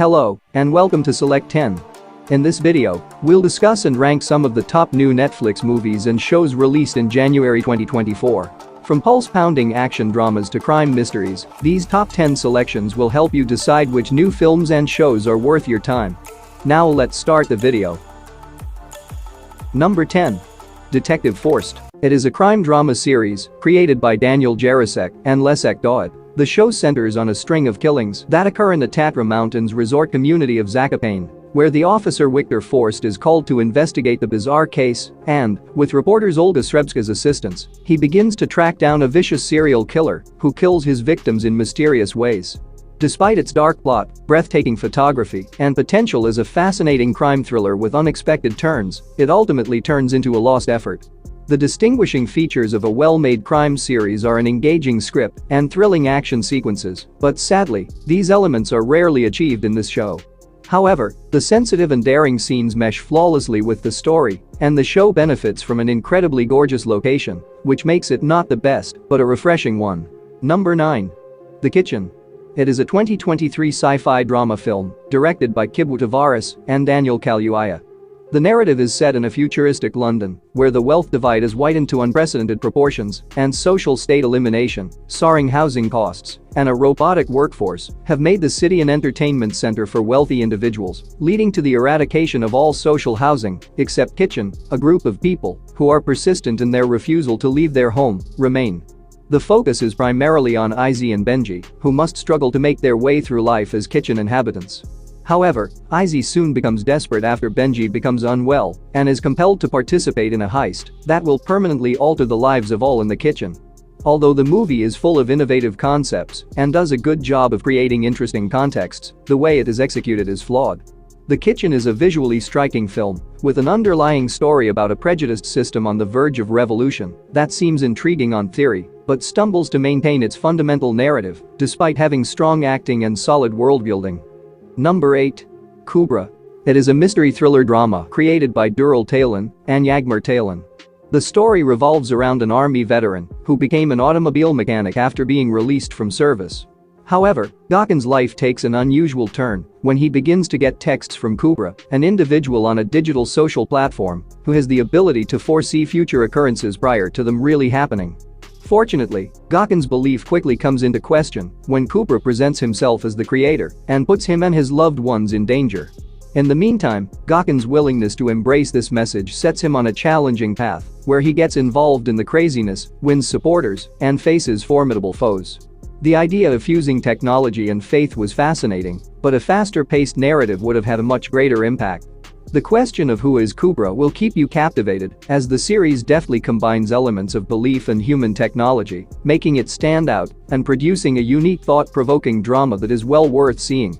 Hello, and welcome to Select 10. In this video, we'll discuss and rank some of the top new Netflix movies and shows released in January 2024. From pulse-pounding action dramas to crime mysteries, these top 10 selections will help you decide which new films and shows are worth your time. Now let's start the video. Number 10. Detective Forced. It is a crime drama series created by Daniel Jarecek and Leszek Dawid. The show centers on a string of killings that occur in the Tatra Mountains resort community of Zakopane, where the officer Victor Forst is called to investigate the bizarre case and, with reporters Olga Srebska's assistance, he begins to track down a vicious serial killer who kills his victims in mysterious ways. Despite its dark plot, breathtaking photography, and potential as a fascinating crime thriller with unexpected turns, it ultimately turns into a lost effort. The distinguishing features of a well-made crime series are an engaging script and thrilling action sequences, but sadly, these elements are rarely achieved in this show. However, the sensitive and daring scenes mesh flawlessly with the story, and the show benefits from an incredibly gorgeous location, which makes it not the best, but a refreshing one. Number 9. The Kitchen. It is a 2023 sci-fi drama film directed by Kibu Tavares and Daniel Kaluuya. The narrative is set in a futuristic London, where the wealth divide is widened to unprecedented proportions, and social state elimination, soaring housing costs, and a robotic workforce have made the city an entertainment center for wealthy individuals, leading to the eradication of all social housing, except Kitchen, a group of people who are persistent in their refusal to leave their home, remain. The focus is primarily on Izzy and Benji, who must struggle to make their way through life as Kitchen inhabitants. However, Izzy soon becomes desperate after Benji becomes unwell and is compelled to participate in a heist that will permanently alter the lives of all in the kitchen. Although the movie is full of innovative concepts and does a good job of creating interesting contexts, the way it is executed is flawed. The Kitchen is a visually striking film with an underlying story about a prejudiced system on the verge of revolution that seems intriguing on theory but stumbles to maintain its fundamental narrative despite having strong acting and solid world-building. Number 8. Kubra. It is a mystery thriller drama created by Dural Taylan and Yagmur Taylan. The story revolves around an army veteran who became an automobile mechanic after being released from service. However, Gökhan's life takes an unusual turn when he begins to get texts from Kubra, an individual on a digital social platform who has the ability to foresee future occurrences prior to them really happening. Fortunately, Gökhan's belief quickly comes into question when Kubra presents himself as the creator and puts him and his loved ones in danger. In the meantime, Gökhan's willingness to embrace this message sets him on a challenging path where he gets involved in the craziness, wins supporters, and faces formidable foes. The idea of fusing technology and faith was fascinating, but a faster-paced narrative would have had a much greater impact. The question of who is Kubra will keep you captivated as the series deftly combines elements of belief and human technology, making it stand out and producing a unique thought-provoking drama that is well worth seeing.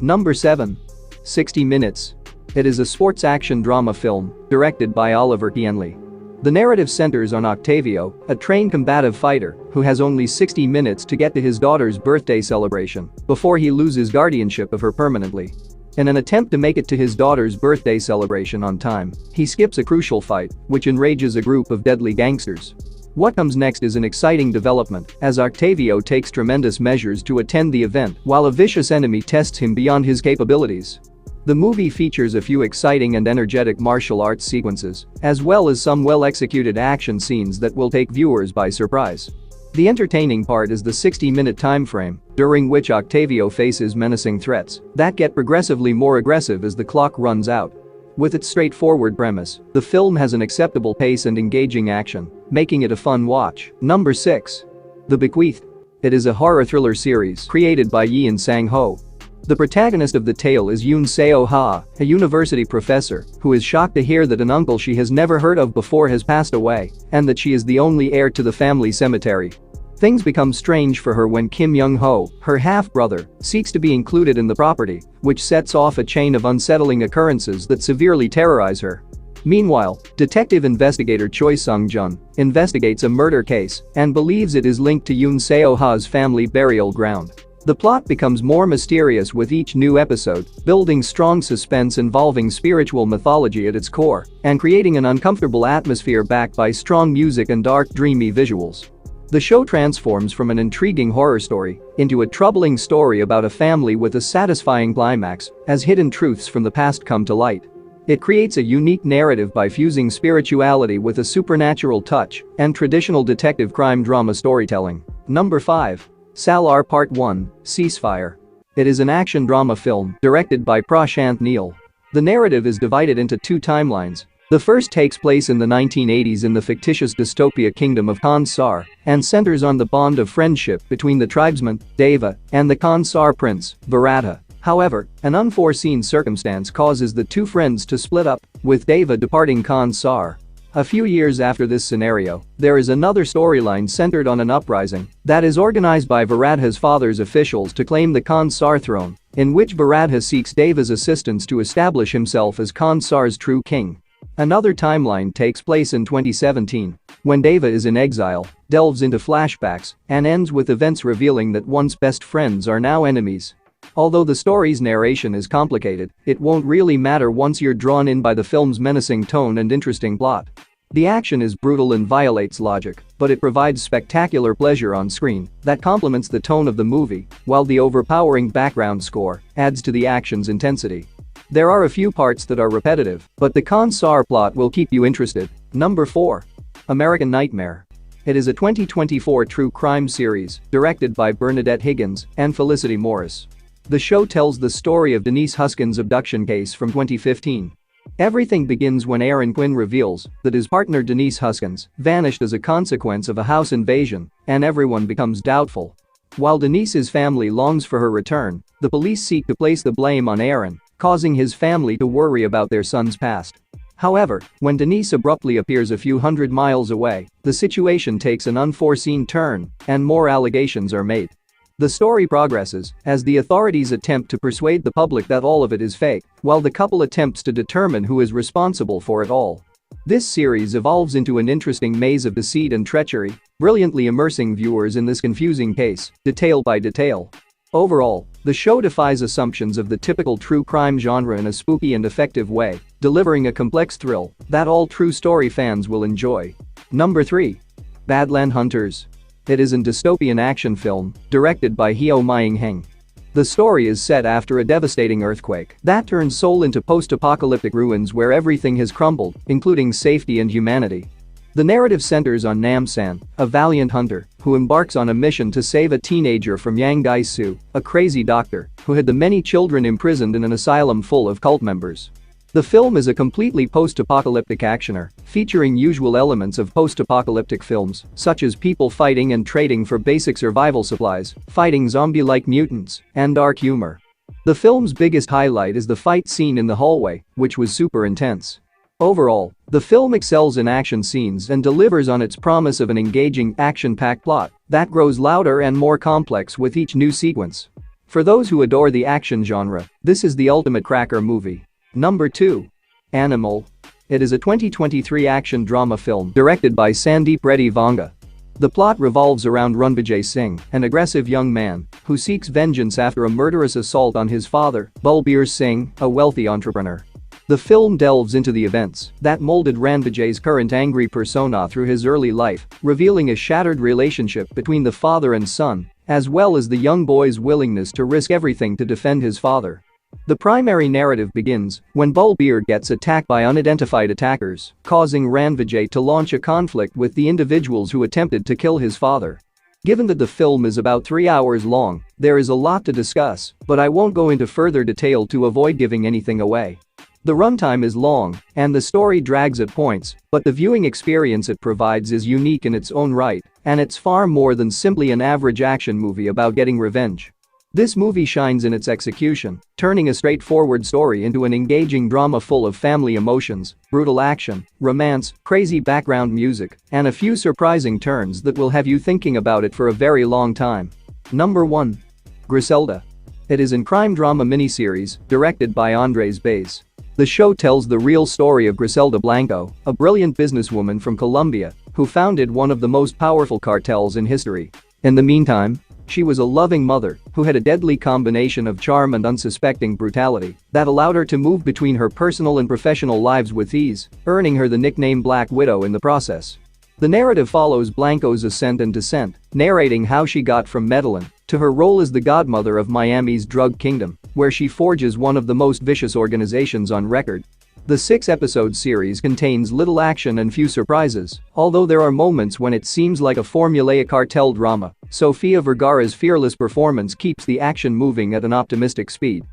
Number 7. 60 Minutes. It is a sports action drama film directed by Oliver Kienle. The narrative centers on Octavio, a trained combative fighter who has only 60 minutes to get to his daughter's birthday celebration before he loses guardianship of her permanently. In an attempt to make it to his daughter's birthday celebration on time, he skips a crucial fight, which enrages a group of deadly gangsters. What comes next is an exciting development as Octavio takes tremendous measures to attend the event while a vicious enemy tests him beyond his capabilities. The movie features a few exciting and energetic martial arts sequences, as well as some well-executed action scenes that will take viewers by surprise. The entertaining part is the 60-minute time frame, during which Octavio faces menacing threats that get progressively more aggressive as the clock runs out. With its straightforward premise, the film has an acceptable pace and engaging action, making it a fun watch. Number 6. The Bequeathed. It is a horror thriller series created by Yeon Sang-ho. The protagonist of the tale is Yoon Seo-ha, a university professor who is shocked to hear that an uncle she has never heard of before has passed away and that she is the only heir to the family cemetery. Things become strange for her when Kim Young-ho, her half-brother, seeks to be included in the property, which sets off a chain of unsettling occurrences that severely terrorize her. Meanwhile, detective investigator Choi Sung-jun investigates a murder case and believes it is linked to Yoon Seo-ha's family burial ground. The plot becomes more mysterious with each new episode, building strong suspense involving spiritual mythology at its core and creating an uncomfortable atmosphere backed by strong music and dark, dreamy visuals. The show transforms from an intriguing horror story into a troubling story about a family with a satisfying climax as hidden truths from the past come to light. It creates a unique narrative by fusing spirituality with a supernatural touch and traditional detective crime drama storytelling. Number 5. Salar Part 1, Ceasefire. It is an action drama film directed by Prashant Neel. The narrative is divided into two timelines. The first takes place in the 1980s in the fictitious dystopia kingdom of Kansar and centers on the bond of friendship between the tribesman, Deva, and the Kansar prince, Viratha. However, an unforeseen circumstance causes the two friends to split up, with Deva departing Kansar. A few years after this scenario, there is another storyline centered on an uprising that is organized by Viratha's father's officials to claim the Kansar throne, in which Viratha seeks Deva's assistance to establish himself as Kansar's true king. Another timeline takes place in 2017, when Deva is in exile, delves into flashbacks, and ends with events revealing that once best friends are now enemies. Although the story's narration is complicated, it won't really matter once you're drawn in by the film's menacing tone and interesting plot. The action is brutal and violates logic, but it provides spectacular pleasure on screen that complements the tone of the movie, while the overpowering background score adds to the action's intensity. There are a few parts that are repetitive, but the Kansar plot will keep you interested. Number 4. American Nightmare. It is a 2024 true crime series directed by Bernadette Higgins and Felicity Morris. The show tells the story of Denise Huskin's abduction case from 2015. Everything begins when Aaron Quinn reveals that his partner Denise Huskins vanished as a consequence of a house invasion, and everyone becomes doubtful. While Denise's family longs for her return, the police seek to place the blame on Aaron, causing his family to worry about their son's past. However, when Denise abruptly appears a few hundred miles away, the situation takes an unforeseen turn, and more allegations are made. The story progresses as the authorities attempt to persuade the public that all of it is fake, while the couple attempts to determine who is responsible for it all. This series evolves into an interesting maze of deceit and treachery, brilliantly immersing viewers in this confusing case, detail by detail. Overall, the show defies assumptions of the typical true crime genre in a spooky and effective way, delivering a complex thrill that all true story fans will enjoy. Number 3. Badland Hunters. It is a dystopian action film directed by Heo Myung-heng. The story is set after a devastating earthquake that turns Seoul into post-apocalyptic ruins where everything has crumbled, including safety and humanity. The narrative centers on Nam-san, a valiant hunter who embarks on a mission to save a teenager from Yang Gai-soo, a crazy doctor who had the many children imprisoned in an asylum full of cult members. The film is a completely post-apocalyptic actioner, featuring usual elements of post-apocalyptic films, such as people fighting and trading for basic survival supplies, fighting zombie-like mutants, and dark humor. The film's biggest highlight is the fight scene in the hallway, which was super intense. Overall, the film excels in action scenes and delivers on its promise of an engaging, action-packed plot that grows louder and more complex with each new sequence. For those who adore the action genre, this is the ultimate cracker movie. Number 2. Animal. It is a 2023 action drama film directed by Sandeep Reddy Vanga. The plot revolves around Ranvijay Singh, an aggressive young man who seeks vengeance after a murderous assault on his father, Balbir Singh, a wealthy entrepreneur. The film delves into the events that molded Ranvijay's current angry persona through his early life, revealing a shattered relationship between the father and son, as well as the young boy's willingness to risk everything to defend his father. The primary narrative begins when Balbir gets attacked by unidentified attackers, causing Ranvijay to launch a conflict with the individuals who attempted to kill his father. Given that the film is about 3 hours long, there is a lot to discuss, but I won't go into further detail to avoid giving anything away. The runtime is long, and the story drags at points, but the viewing experience it provides is unique in its own right, and it's far more than simply an average action movie about getting revenge. This movie shines in its execution, turning a straightforward story into an engaging drama full of family emotions, brutal action, romance, crazy background music, and a few surprising turns that will have you thinking about it for a very long time. Number 1. Griselda. It is a crime drama miniseries directed by Andres Baez. The show tells the real story of Griselda Blanco, a brilliant businesswoman from Colombia who founded one of the most powerful cartels in history. In the meantime, she was a loving mother who had a deadly combination of charm and unsuspecting brutality that allowed her to move between her personal and professional lives with ease, earning her the nickname Black Widow in the process. The narrative follows Blanco's ascent and descent, narrating how she got from Medellin to her role as the godmother of Miami's drug kingdom, where she forges one of the most vicious organizations on record. The 6-episode series contains little action and few surprises, although there are moments when it seems like a formulaic cartel drama. Sofia Vergara's fearless performance keeps the action moving at an optimistic speed.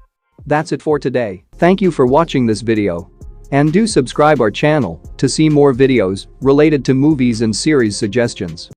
That's it for today. Thank you for watching this video. And do subscribe our channel to see more videos related to movies and series suggestions.